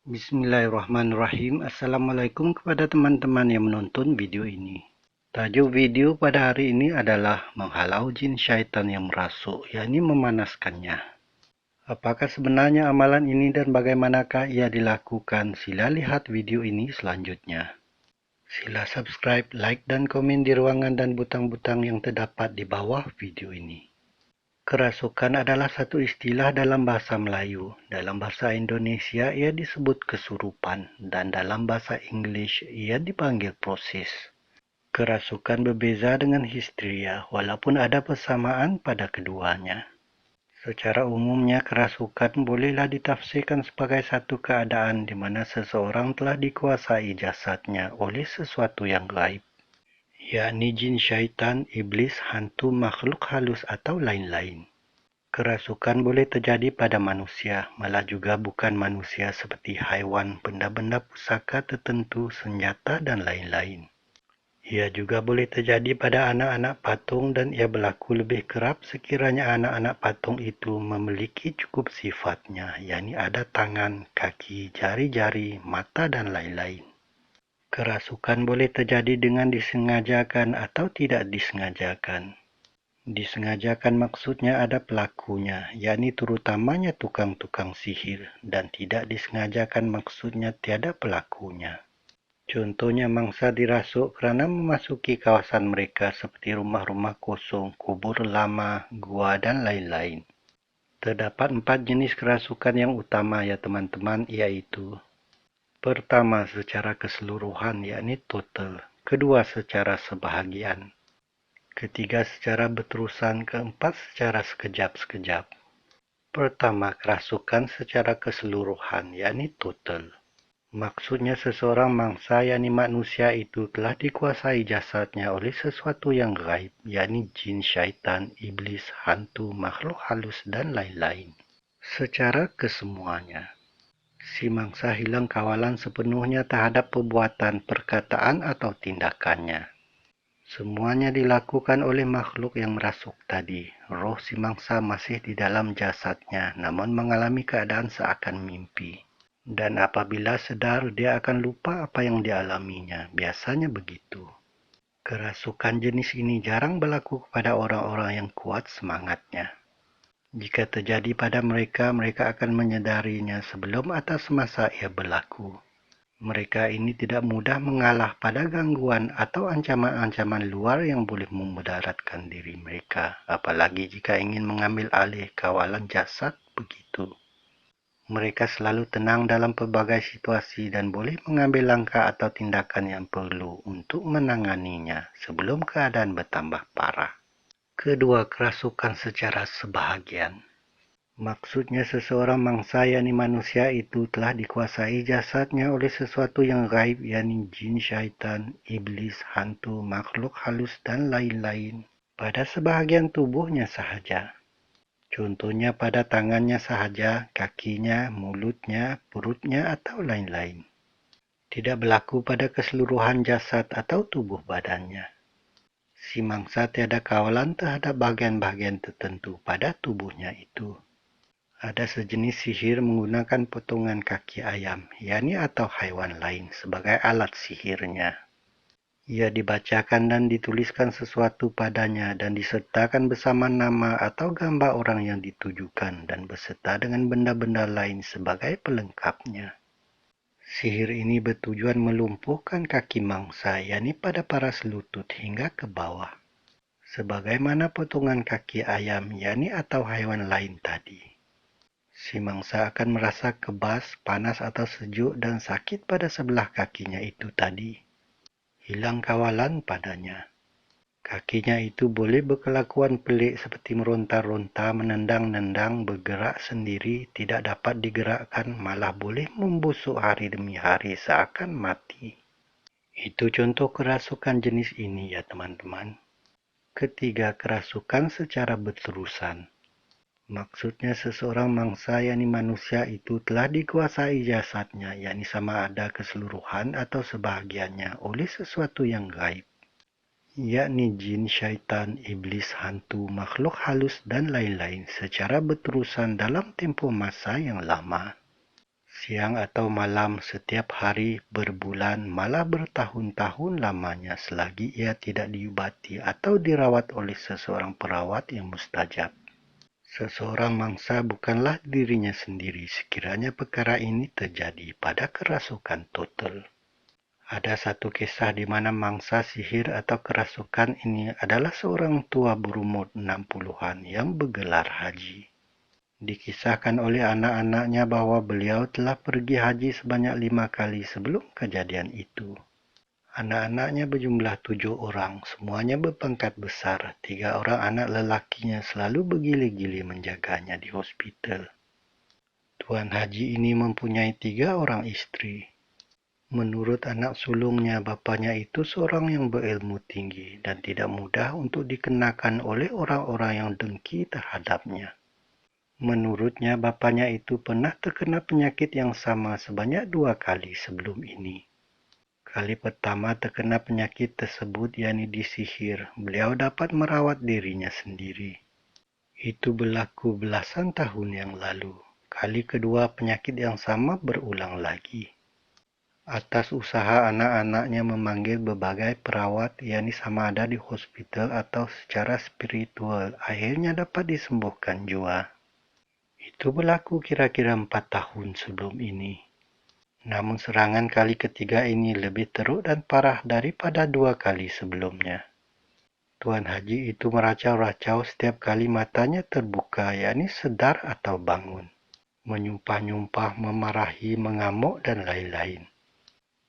Bismillahirrahmanirrahim. Assalamualaikum kepada teman-teman yang menonton video ini. Tajuk video pada hari ini adalah menghalau jin syaitan yang merasuk, yakni memanaskannya. Apakah sebenarnya amalan ini dan bagaimanakah ia dilakukan? Sila lihat video ini selanjutnya. Sila subscribe, like, dan komen di ruangan dan butang-butang yang terdapat di bawah video ini. Kerasukan adalah satu istilah dalam bahasa Melayu. Dalam bahasa Indonesia ia disebut kesurupan dan dalam bahasa Inggris ia dipanggil proses. Kerasukan berbeza dengan histeria walaupun ada persamaan pada keduanya. Secara umumnya kerasukan bolehlah ditafsirkan sebagai satu keadaan di mana seseorang telah dikuasai jasadnya oleh sesuatu yang gaib, yakni jin syaitan, iblis, hantu, makhluk halus atau lain-lain. Kerasukan boleh terjadi pada manusia, malah juga bukan manusia seperti haiwan, benda-benda pusaka tertentu, senjata, dan lain-lain. Ia juga boleh terjadi pada anak-anak patung dan ia berlaku lebih kerap sekiranya anak-anak patung itu memiliki cukup sifatnya, yakni ada tangan, kaki, jari-jari, mata, dan lain-lain. Kerasukan boleh terjadi dengan disengajakan atau tidak disengajakan. Disengajakan maksudnya ada pelakunya, yakni terutamanya tukang-tukang sihir, dan tidak disengajakan maksudnya tiada pelakunya. Contohnya mangsa dirasuk kerana memasuki kawasan mereka seperti rumah-rumah kosong, kubur lama, gua, dan lain-lain. Terdapat 4 jenis kerasukan yang utama ya teman-teman, iaitu: pertama, secara keseluruhan, yakni total. Kedua, secara sebahagian. Ketiga, secara berterusan. Keempat, secara sekejap-sekejap. Pertama, kerasukan secara keseluruhan, yakni total. Maksudnya seseorang mangsa, yakni manusia itu telah dikuasai jasadnya oleh sesuatu yang gaib, yakni jin, syaitan, iblis, hantu, makhluk halus, dan lain-lain. Secara kesemuanya, si mangsa hilang kawalan sepenuhnya terhadap perbuatan, perkataan, atau tindakannya. Semuanya dilakukan oleh makhluk yang merasuk tadi. Roh si mangsa masih di dalam jasadnya, namun mengalami keadaan seakan mimpi. Dan apabila sedar, dia akan lupa apa yang dialaminya. Biasanya begitu. Kerasukan jenis ini jarang berlaku kepada orang-orang yang kuat semangatnya. Jika terjadi pada mereka, mereka akan menyadarinya sebelum atau semasa ia berlaku. Mereka ini tidak mudah mengalah pada gangguan atau ancaman-ancaman luar yang boleh memudaratkan diri mereka, apalagi jika ingin mengambil alih kawalan jasad begitu. Mereka selalu tenang dalam pelbagai situasi dan boleh mengambil langkah atau tindakan yang perlu untuk menanganinya sebelum keadaan bertambah parah. Kedua, kerasukan secara sebahagian. Maksudnya seseorang mangsa, yakni manusia itu telah dikuasai jasadnya oleh sesuatu yang gaib, yakni jin, syaitan, iblis, hantu, makhluk halus, dan lain-lain pada sebahagian tubuhnya sahaja. Contohnya pada tangannya sahaja, kakinya, mulutnya, perutnya, atau lain-lain. Tidak berlaku pada keseluruhan jasad atau tubuh badannya. Si mangsa tiada kawalan terhadap bahagian-bahagian tertentu pada tubuhnya itu. Ada sejenis sihir menggunakan potongan kaki ayam, yakni atau haiwan lain sebagai alat sihirnya. Ia dibacakan dan dituliskan sesuatu padanya dan disertakan bersama nama atau gambar orang yang ditujukan dan beserta dengan benda-benda lain sebagai pelengkapnya. Sihir ini bertujuan melumpuhkan kaki mangsa, yakni pada paras lutut hingga ke bawah. Sebagaimana potongan kaki ayam, yakni atau haiwan lain tadi. Si mangsa akan merasa kebas, panas atau sejuk dan sakit pada sebelah kakinya itu tadi. Hilang kawalan padanya. Kakinya itu boleh berkelakuan pelik seperti meronta-ronta, menendang-nendang, bergerak sendiri, tidak dapat digerakkan, malah boleh membusuk hari demi hari seakan mati. Itu contoh kerasukan jenis ini ya teman-teman. Ketiga, kerasukan secara berterusan. Maksudnya seseorang mangsa, yakni manusia itu telah dikuasai jasadnya, yakni sama ada keseluruhan atau sebahagiannya oleh sesuatu yang gaib, yakni jin, syaitan, iblis, hantu, makhluk halus, dan lain-lain secara berterusan dalam tempoh masa yang lama. siang atau malam, setiap hari, berbulan, malah bertahun-tahun lamanya selagi ia tidak diobati atau dirawat oleh seseorang perawat yang mustajab. Seseorang mangsa bukanlah dirinya sendiri sekiranya perkara ini terjadi pada kerasukan total. Ada satu kisah di mana mangsa sihir atau kerasukan ini adalah seorang tua berumur 60-an yang bergelar haji. Dikisahkan oleh anak-anaknya bahwa beliau telah pergi haji sebanyak 5 kali sebelum kejadian itu. Anak-anaknya berjumlah 7 orang, semuanya berpangkat besar. 3 orang anak lelakinya selalu bergili-gili menjaganya di hospital. Tuan Haji ini mempunyai 3 orang istri. Menurut anak sulungnya, bapaknya itu seorang yang berilmu tinggi dan tidak mudah untuk dikenakan oleh orang-orang yang dengki terhadapnya. Menurutnya, bapaknya itu pernah terkena penyakit yang sama sebanyak 2 kali sebelum ini. Kali pertama terkena penyakit tersebut, yakni disihir, beliau dapat merawat dirinya sendiri. Itu berlaku belasan tahun yang lalu. Kali kedua, penyakit yang sama berulang lagi. Atas usaha anak-anaknya memanggil berbagai perawat, yakni sama ada di hospital atau secara spiritual, akhirnya dapat disembuhkan jua. Itu berlaku kira-kira 4 tahun sebelum ini. Namun serangan kali ketiga ini lebih teruk dan parah daripada 2 kali sebelumnya. Tuan Haji itu meracau-racau setiap kali matanya terbuka, yakni sedar atau bangun. Menyumpah-nyumpah, memarahi, mengamuk dan lain-lain.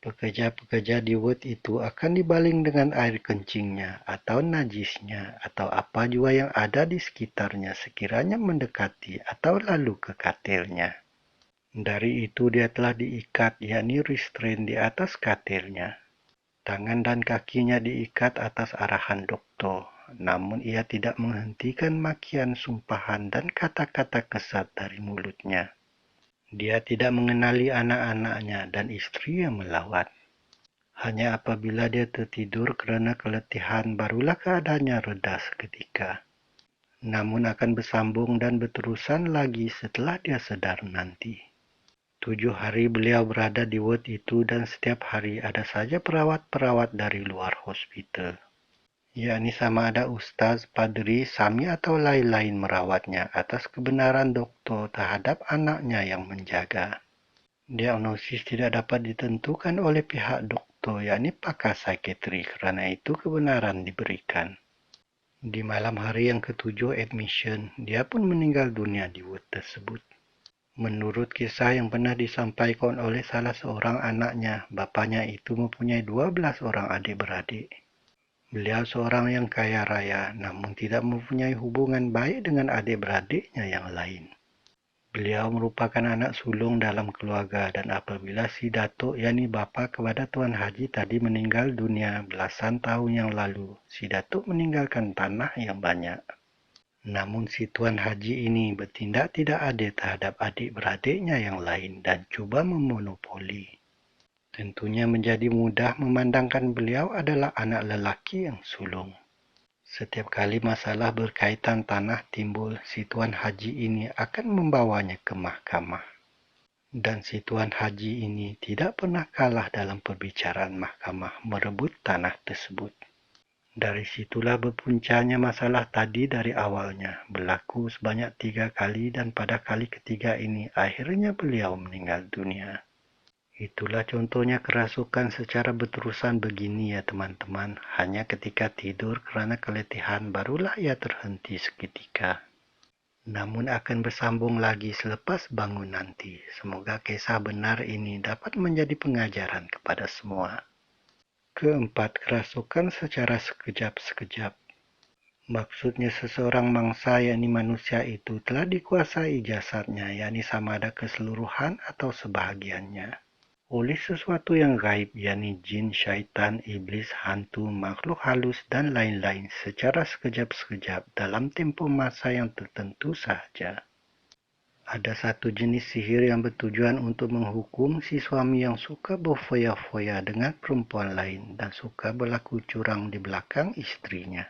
Pekerja-pekerja di ward itu akan dibaling dengan air kencingnya atau najisnya atau apa jua yang ada di sekitarnya sekiranya mendekati atau lalu ke katilnya. Dari itu dia telah diikat, yakni restrain di atas katilnya. Tangan dan kakinya diikat atas arahan doktor, namun ia tidak menghentikan makian, sumpahan dan kata-kata kesat dari mulutnya. Dia tidak mengenali anak-anaknya dan istri yang melawat. Hanya apabila dia tertidur kerana keletihan barulah keadaannya reda seketika. Namun akan bersambung dan berterusan lagi setelah dia sedar nanti. 7 hari beliau berada di ward itu dan setiap hari ada saja perawat-perawat dari luar hospital. Yakni sama ada ustaz, padri, sami atau lain-lain merawatnya atas kebenaran doktor terhadap anaknya yang menjaga. Diagnosis tidak dapat ditentukan oleh pihak doktor, yakni pakar psikiatri, kerana itu kebenaran diberikan. Di malam hari yang ketujuh admission, dia pun meninggal dunia di ward tersebut. Menurut kisah yang pernah disampaikan oleh salah seorang anaknya, bapaknya itu mempunyai 12 orang adik-beradik. Beliau seorang yang kaya raya, namun tidak mempunyai hubungan baik dengan adik-beradiknya yang lain. Beliau merupakan anak sulung dalam keluarga dan apabila si Datuk, yakni bapa kepada Tuan Haji tadi meninggal dunia belasan tahun yang lalu, si Datuk meninggalkan tanah yang banyak. Namun si Tuan Haji ini bertindak tidak adil terhadap adik-beradiknya yang lain dan cuba memonopoli. Tentunya menjadi mudah memandangkan beliau adalah anak lelaki yang sulung. Setiap kali masalah berkaitan tanah timbul, si Tuan Haji ini akan membawanya ke mahkamah. Dan si Tuan Haji ini tidak pernah kalah dalam perbicaraan mahkamah merebut tanah tersebut. Dari situlah berpuncanya masalah tadi dari awalnya, berlaku sebanyak 3 kali dan pada kali ketiga ini akhirnya beliau meninggal dunia. Itulah contohnya kerasukan secara berterusan begini ya teman-teman, hanya ketika tidur kerana keletihan barulah ia terhenti seketika. Namun akan bersambung lagi selepas bangun nanti. Semoga kisah benar ini dapat menjadi pengajaran kepada semua. Keempat, kerasukan secara sekejap-sekejap. Maksudnya seseorang mangsa yakni manusia itu telah dikuasai jasadnya, yakni sama ada keseluruhan atau sebahagiannya, oleh sesuatu yang gaib, yakni jin, syaitan, iblis, hantu, makhluk halus dan lain-lain secara sekejap-sekejap dalam tempoh masa yang tertentu sahaja. Ada satu jenis sihir yang bertujuan untuk menghukum si suami yang suka berfoya-foya dengan perempuan lain dan suka berlaku curang di belakang istrinya.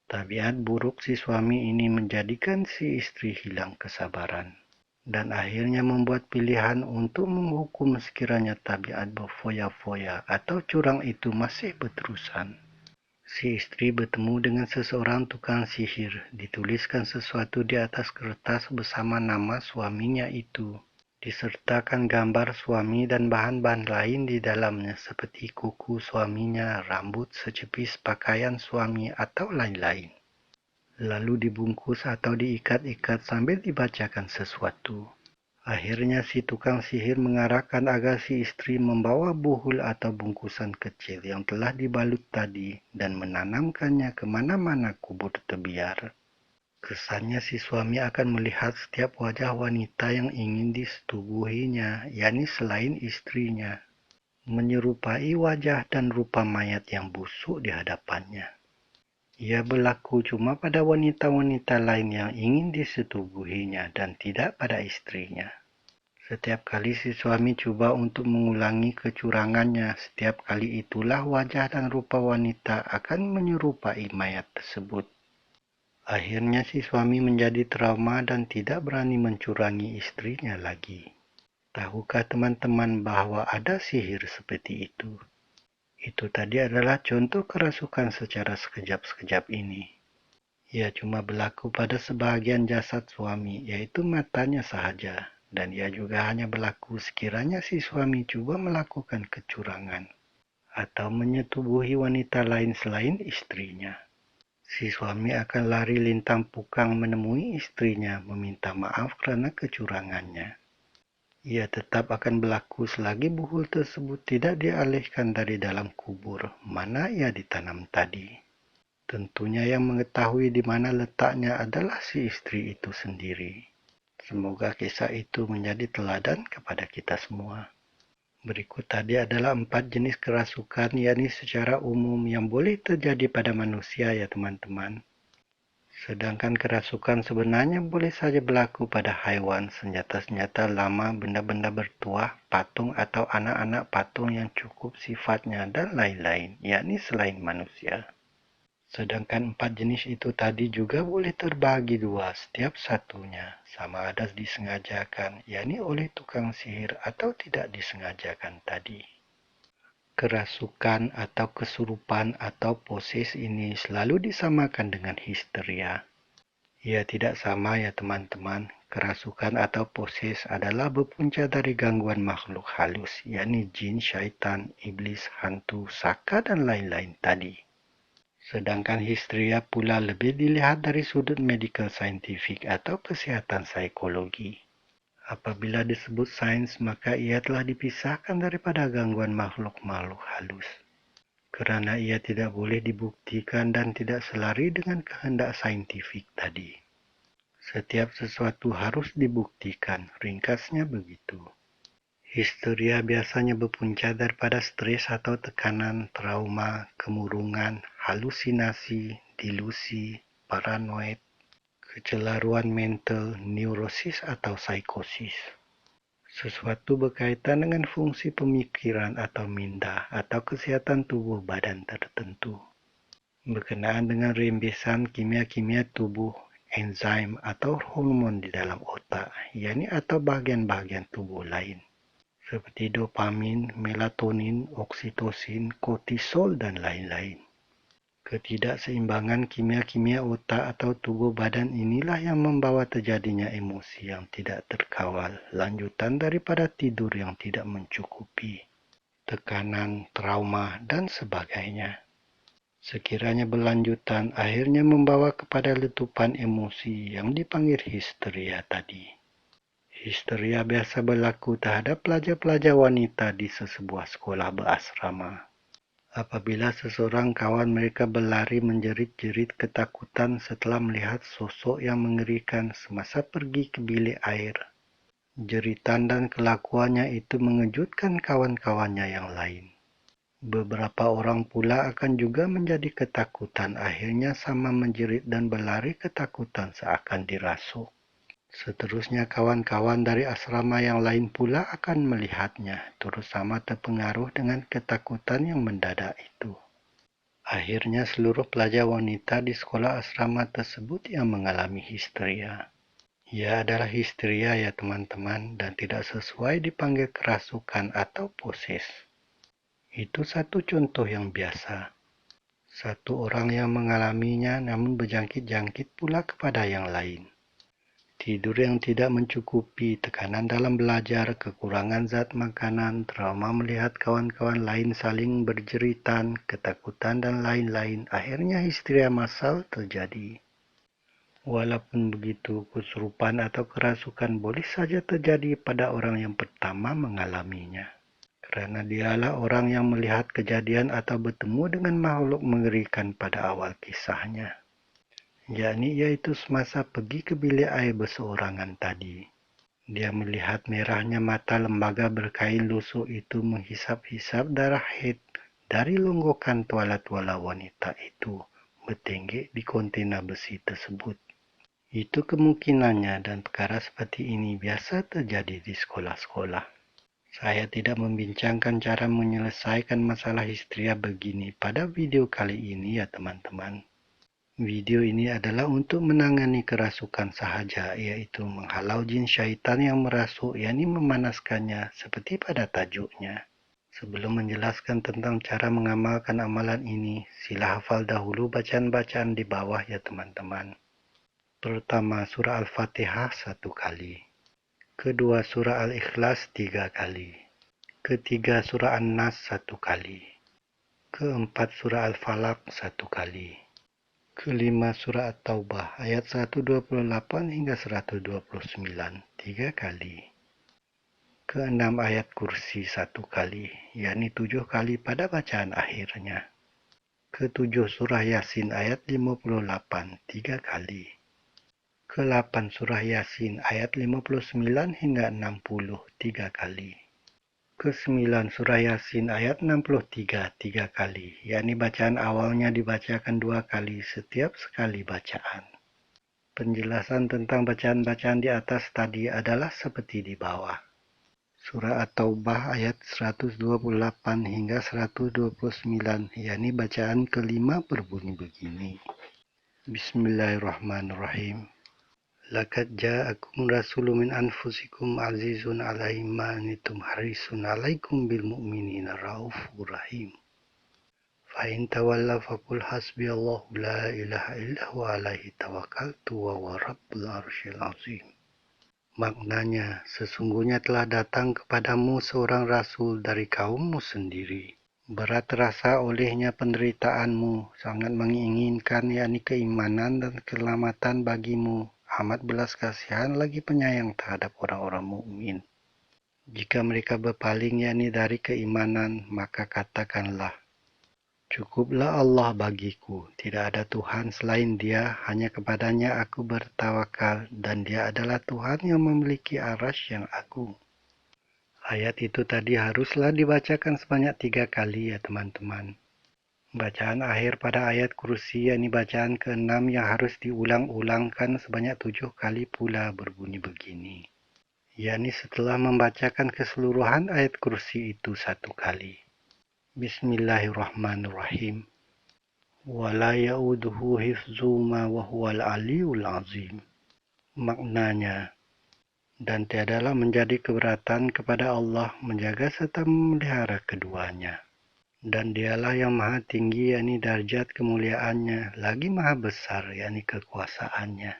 Tabiat buruk si suami ini menjadikan si istri hilang kesabaran. dan akhirnya membuat pilihan untuk menghukum sekiranya tabiat berfoya-foya atau curang itu masih berterusan. Si istri bertemu dengan seseorang tukang sihir, dituliskan sesuatu di atas kertas bersama nama suaminya itu. Disertakan gambar suami dan bahan-bahan lain di dalamnya seperti kuku suaminya, rambut, secepis pakaian suami, atau lain-lain. Lalu dibungkus atau diikat-ikat sambil dibacakan sesuatu. Akhirnya si tukang sihir mengarahkan agar si istri membawa buhul atau bungkusan kecil yang telah dibalut tadi dan menanamkannya ke mana-mana kubur terbiar. Kesannya si suami akan melihat setiap wajah wanita yang ingin disetubuhinya, yakni selain istrinya, menyerupai wajah dan rupa mayat yang busuk di hadapannya. Ia berlaku cuma pada wanita-wanita lain yang ingin disetubuhinya dan tidak pada istrinya. Setiap kali si suami cuba untuk mengulangi kecurangannya, setiap kali itulah wajah dan rupa wanita akan menyerupai mayat tersebut. Akhirnya si suami menjadi trauma dan tidak berani mencurangi istrinya lagi. Tahukah teman-teman bahwa ada sihir seperti itu? Itu tadi adalah contoh kerasukan secara sekejap-sekejap ini. Ia cuma berlaku pada sebahagian jasad suami, yaitu matanya sahaja. Dan ia juga hanya berlaku sekiranya si suami cuba melakukan kecurangan atau menyetubuhi wanita lain selain istrinya. Si suami akan lari lintang pukang menemui istrinya meminta maaf kerana kecurangannya. Ia tetap akan berlaku selagi buhul tersebut tidak dialihkan dari dalam kubur mana ia ditanam tadi. Tentunya yang mengetahui di mana letaknya adalah si istri itu sendiri. Semoga kisah itu menjadi teladan kepada kita semua. Berikut tadi adalah 4 jenis kerasukan, yakni secara umum yang boleh terjadi pada manusia ya teman-teman. Sedangkan kerasukan sebenarnya boleh saja berlaku pada haiwan, senjata-senjata lama, benda-benda bertuah, patung atau anak-anak patung yang cukup sifatnya, dan lain-lain, yakni selain manusia. Sedangkan 4 jenis itu tadi juga boleh terbagi dua setiap satunya, sama ada disengajakan, yakni oleh tukang sihir atau tidak disengajakan tadi. Kerasukan atau kesurupan atau poses ini selalu disamakan dengan histeria. Ia tidak sama ya teman-teman. Kerasukan atau poses adalah berpunca dari gangguan makhluk halus, yakni jin, syaitan, iblis, hantu, saka dan lain-lain tadi. Sedangkan histeria pula lebih dilihat dari sudut medical scientific atau kesihatan psikologi. Apabila disebut sains, maka ia telah dipisahkan daripada gangguan makhluk-makhluk halus. Kerana ia tidak boleh dibuktikan dan tidak selari dengan kehendak saintifik tadi. Setiap sesuatu harus dibuktikan, ringkasnya begitu. Histeria biasanya berpunca daripada stres atau tekanan, trauma, kemurungan, halusinasi, delusi, paranoid, kecelaruan mental, neurosis atau psikosis. Sesuatu berkaitan dengan fungsi pemikiran atau minda atau kesihatan tubuh badan tertentu. Berkenaan dengan rembesan kimia-kimia tubuh, enzim atau hormon di dalam otak, yakni atau bahagian-bahagian tubuh lain. Seperti dopamin, melatonin, oksitosin, kortisol, dan lain-lain. Ketidakseimbangan kimia-kimia otak atau tubuh badan inilah yang membawa terjadinya emosi yang tidak terkawal, lanjutan daripada tidur yang tidak mencukupi, tekanan, trauma, dan sebagainya. Sekiranya berlanjutan, akhirnya membawa kepada letupan emosi yang dipanggil histeria tadi. Histeria biasa berlaku terhadap pelajar-pelajar wanita di sesebuah sekolah berasrama. Apabila seseorang kawan mereka berlari menjerit-jerit ketakutan setelah melihat sosok yang mengerikan semasa pergi ke bilik air. Jeritan dan kelakuannya itu mengejutkan kawan-kawannya yang lain. Beberapa orang pula akan juga menjadi ketakutan, akhirnya sama menjerit dan berlari ketakutan seakan dirasuk. Seterusnya kawan-kawan dari asrama yang lain pula akan melihatnya, turut sama terpengaruh dengan ketakutan yang mendadak itu. Akhirnya seluruh pelajar wanita di sekolah asrama tersebut yang mengalami histeria. Ia adalah histeria ya teman-teman dan tidak sesuai dipanggil kerasukan atau poses. Itu satu contoh yang biasa. Satu orang yang mengalaminya namun berjangkit-jangkit pula kepada yang lain. Tidur yang tidak mencukupi, tekanan dalam belajar, kekurangan zat makanan, trauma melihat kawan-kawan lain saling berjeritan, ketakutan dan lain-lain. Akhirnya histeria massal terjadi. Walaupun begitu, kesurupan atau kerasukan boleh saja terjadi pada orang yang pertama mengalaminya. Karena dialah orang yang melihat kejadian atau bertemu dengan makhluk mengerikan pada awal kisahnya. Yakni yaitu semasa pergi ke bilik air berseorangan tadi. Dia melihat merahnya mata lembaga berkain lusuh itu menghisap-hisap darah haid dari longgokan tuala-tuala wanita itu bertenggek di kontena besi tersebut. Itu kemungkinannya dan perkara seperti ini biasa terjadi di sekolah-sekolah. Saya tidak membincangkan cara menyelesaikan masalah histeria begini pada video kali ini ya teman-teman. Video ini adalah untuk menangani kerasukan sahaja, yaitu menghalau jin syaitan yang merasuk, yakni memanaskannya, seperti pada tajuknya. Sebelum menjelaskan tentang cara mengamalkan amalan ini, sila hafal dahulu bacaan-bacaan di bawah ya teman-teman. Pertama, surah Al-Fatihah 1 kali. Kedua, surah Al-Ikhlas 3 kali. Ketiga, surah An-Nas 1 kali. Keempat, surah Al-Falaq 1 kali. Kelima, surah At-Taubah ayat 128 hingga 129, 3 kali. Keenam, ayat kursi 1 kali, yakni 7 kali pada bacaan akhirnya. Ketujuh, surah Yasin ayat 58, 3 kali. Ke-8, surah Yasin ayat 59 hingga 60, 3 kali. Ke-9, surah Yasin ayat 63, 3 kali, yakni bacaan awalnya dibacakan 2 kali setiap sekali bacaan. Penjelasan tentang bacaan-bacaan di atas tadi adalah seperti di bawah. Surah At-Taubah ayat 128 hingga 129, yakni bacaan kelima berbunyi begini. Bismillahirrahmanirrahim. Laqad ja'akum rasulun min anfusikum azizun 'alaihi ma anittum harisun 'alaikum bil mu'minina raufur rahim. Fa in tawallaw faqul hasbiyallahu la ilaha illa huwa 'alaihi tawakkaltu wa huwa rabbul arsyil 'azim. Maknanya, sesungguhnya telah datang kepadamu seorang rasul dari kaummu sendiri. Berat terasa olehnya penderitaanmu, sangat menginginkan yakni keimanan dan keselamatan bagimu. Amat belas kasihan lagi penyayang terhadap orang-orang mukmin. Jika mereka berpaling yakni dari keimanan, maka katakanlah, cukuplah Allah bagiku, tidak ada Tuhan selain Dia, hanya kepadanya aku bertawakal, dan Dia adalah Tuhan yang memiliki arasy yang agung. Ayat itu tadi haruslah dibacakan sebanyak 3 kali ya teman-teman. Bacaan akhir pada ayat kursi, yakni bacaan ke-6 yang harus diulang-ulangkan sebanyak 7 kali pula berbunyi begini. Yakni setelah membacakan keseluruhan ayat kursi itu 1 kali. Bismillahirrahmanirrahim. Wala ya'uduhu hifzuma wa huwal aliyul azim. Maknanya, dan tiadalah menjadi keberatan kepada Allah menjaga serta memelihara keduanya. Dan dialah yang maha tinggi yakni darjat kemuliaannya, lagi maha besar yakni kekuasaannya.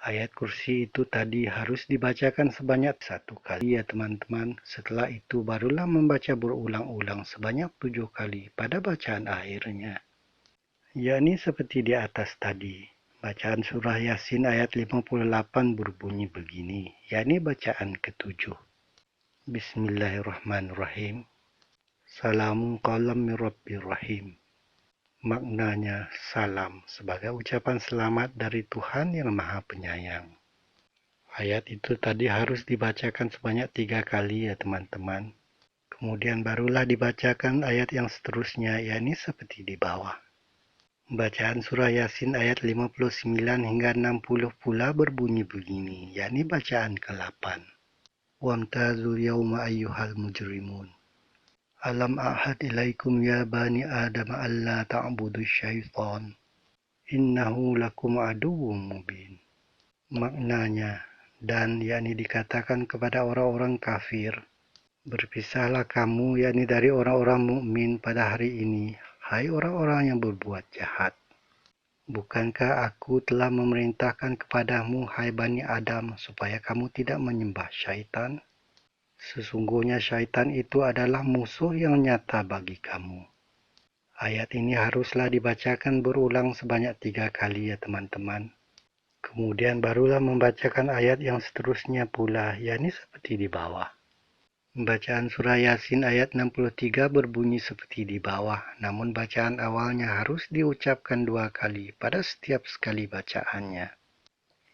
Ayat kursi itu tadi harus dibacakan sebanyak 1 kali ya teman-teman. Setelah itu barulah membaca berulang-ulang sebanyak 7 kali pada bacaan akhirnya. Yakni seperti di atas tadi. Bacaan surah Yasin ayat 58 berbunyi begini, yakni bacaan ke-7. Bismillahirrahmanirrahim. Salamun qaulam mir rabbir rahim. Maknanya salam sebagai ucapan selamat dari Tuhan yang Maha Penyayang. Ayat itu tadi harus dibacakan sebanyak 3 kali ya teman-teman. Kemudian barulah dibacakan ayat yang seterusnya, yakni seperti di bawah. Bacaan surah Yasin ayat 59 hingga 60 pula berbunyi begini, yakni bacaan ke-8. Wamtazul yawma ayyuhal mujrimun. Alam a'had ilaikum ya bani Adam alla ta'budu syaitan. Innahu lakum aduwwum mubin. maknanya, dan yakni dikatakan kepada orang-orang kafir, berpisahlah kamu yakni dari orang-orang mukmin pada hari ini, hai orang-orang yang berbuat jahat. Bukankah aku telah memerintahkan kepadamu, hai Bani Adam, supaya kamu tidak menyembah syaitan? Sesungguhnya syaitan itu adalah musuh yang nyata bagi kamu. Ayat ini haruslah dibacakan berulang sebanyak 3 kali ya teman-teman. Kemudian barulah membacakan ayat yang seterusnya pula, yakni seperti di bawah. Bacaan surah Yasin ayat 63 berbunyi seperti di bawah, namun bacaan awalnya harus diucapkan 2 kali pada setiap sekali bacaannya,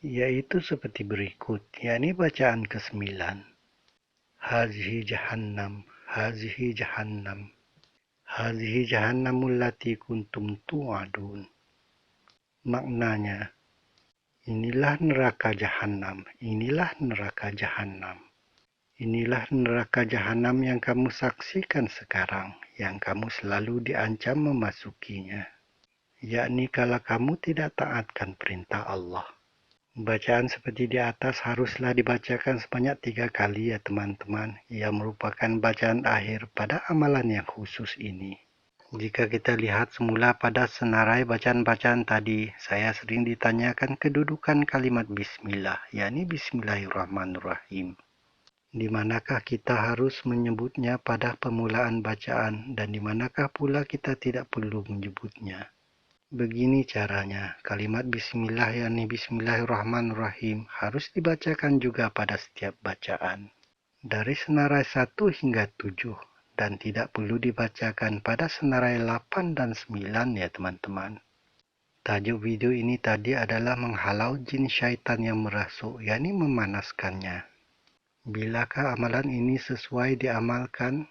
yaitu seperti berikut, yakni bacaan ke-9. Hazihi jahannam, hazihi jahannam, hazihi jahannamul lati kuntum tu'adun. Maknanya, inilah neraka jahanam, inilah neraka jahanam. Inilah neraka jahanam yang kamu saksikan sekarang, yang kamu selalu diancam memasukinya, yakni kalau kamu tidak taatkan perintah Allah. Bacaan seperti di atas haruslah dibacakan sebanyak 3 kali ya teman-teman. Ia merupakan bacaan akhir pada amalan yang khusus ini. Jika kita lihat semula pada senarai bacaan-bacaan tadi, saya sering ditanyakan kedudukan kalimat bismillah, yakni bismillahirrahmanirrahim. Di manakah kita harus menyebutnya pada permulaan bacaan dan di manakah pula kita tidak perlu menyebutnya. Begini caranya, kalimat bismillah yakni bismillahirrahmanirrahim harus dibacakan juga pada setiap bacaan. Dari senarai 1 hingga 7 dan tidak perlu dibacakan pada senarai 8 dan 9 ya teman-teman. Tajuk video ini tadi adalah menghalau jin syaitan yang merasuk, yakni memanaskannya. Bilakah amalan ini sesuai diamalkan?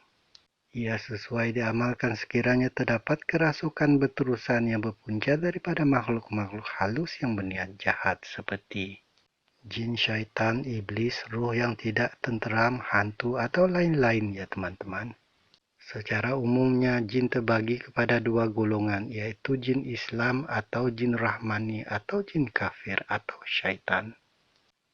Ia sesuai diamalkan sekiranya terdapat kerasukan berterusan yang berpunca daripada makhluk-makhluk halus yang berniat jahat seperti jin, syaitan, iblis, roh yang tidak tenteram, hantu, atau lain-lain ya teman-teman. Secara umumnya jin terbagi kepada 2 golongan, yaitu jin Islam atau jin Rahmani atau jin kafir atau syaitan.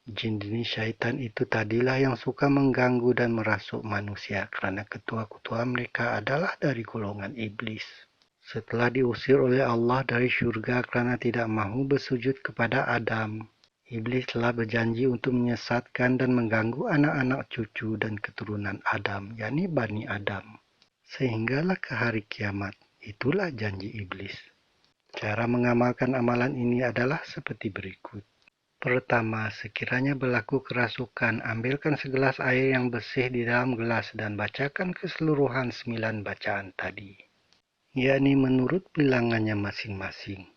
Jin jenis syaitan itu tadilah yang suka mengganggu dan merasuk manusia kerana ketua-ketua mereka adalah dari golongan iblis. Setelah diusir oleh Allah dari syurga kerana tidak mahu bersujud kepada Adam, iblis telah berjanji untuk menyesatkan dan mengganggu anak-anak cucu dan keturunan Adam, yakni Bani Adam. Sehinggalah ke hari kiamat, itulah janji iblis. Cara mengamalkan amalan ini adalah seperti berikut. Pertama, sekiranya berlaku kerasukan, ambilkan segelas air yang bersih di dalam gelas dan bacakan keseluruhan 9 bacaan tadi, yakni menurut bilangannya masing-masing.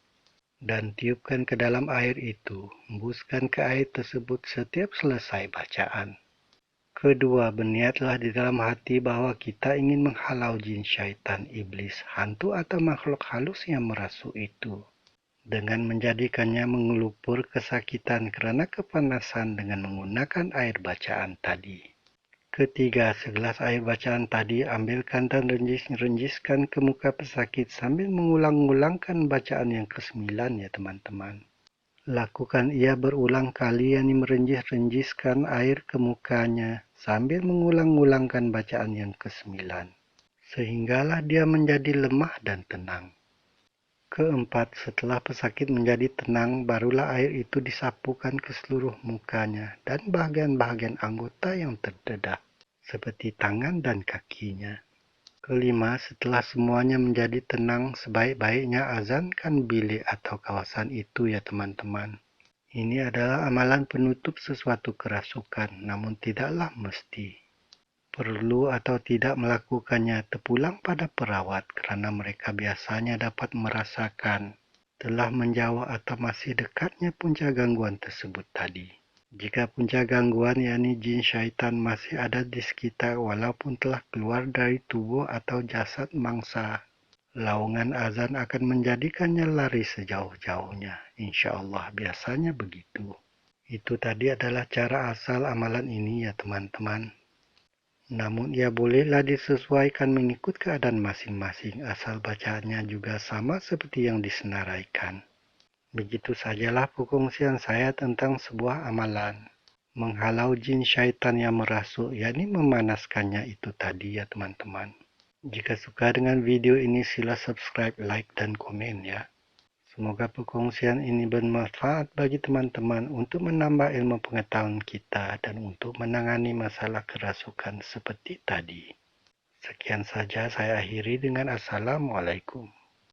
Dan tiupkan ke dalam air itu, hembuskan ke air tersebut setiap selesai bacaan. Kedua, berniatlah di dalam hati bahwa kita ingin menghalau jin, syaitan, iblis, hantu atau makhluk halus yang merasuk itu, dengan menjadikannya mengelupur kesakitan kerana kepanasan dengan menggunakan air bacaan tadi. Ketiga, segelas air bacaan tadi ambilkan dan renjiskan ke muka pesakit sambil mengulang-ulangkan bacaan yang ke-9 ya teman-teman. Lakukan ia berulang kali, yakni merenjis-renjiskan air ke mukanya sambil mengulang-ulangkan bacaan yang ke-9, sehinggalah dia menjadi lemah dan tenang. Keempat, setelah pesakit menjadi tenang, barulah air itu disapukan ke seluruh mukanya dan bahagian-bahagian anggota yang terdedah, seperti tangan dan kakinya. Kelima, setelah semuanya menjadi tenang, sebaik-baiknya azankan bilik atau kawasan itu ya teman-teman. Ini adalah amalan penutup sesuatu kerasukan, namun tidaklah mesti. Perlu atau tidak melakukannya terpulang pada perawat kerana mereka biasanya dapat merasakan telah menjauh atau masih dekatnya punca gangguan tersebut tadi. Jika punca gangguan yakni jin syaitan masih ada di sekitar walaupun telah keluar dari tubuh atau jasad mangsa, laungan azan akan menjadikannya lari sejauh-jauhnya. InsyaAllah biasanya begitu. Itu tadi adalah cara asal amalan ini ya teman-teman. Namun ia bolehlah disesuaikan mengikut keadaan masing-masing asal bacaannya juga sama seperti yang disenaraikan. Begitu sajalah perkongsian saya tentang sebuah amalan. Menghalau jin syaitan yang merasuk, yakni memanaskannya itu tadi ya teman-teman. Jika suka dengan video ini sila subscribe, like, dan komen ya. Semoga perkongsian ini bermanfaat bagi teman-teman untuk menambah ilmu pengetahuan kita dan untuk menangani masalah kerasukan seperti tadi. Sekian saja saya akhiri dengan Assalamualaikum.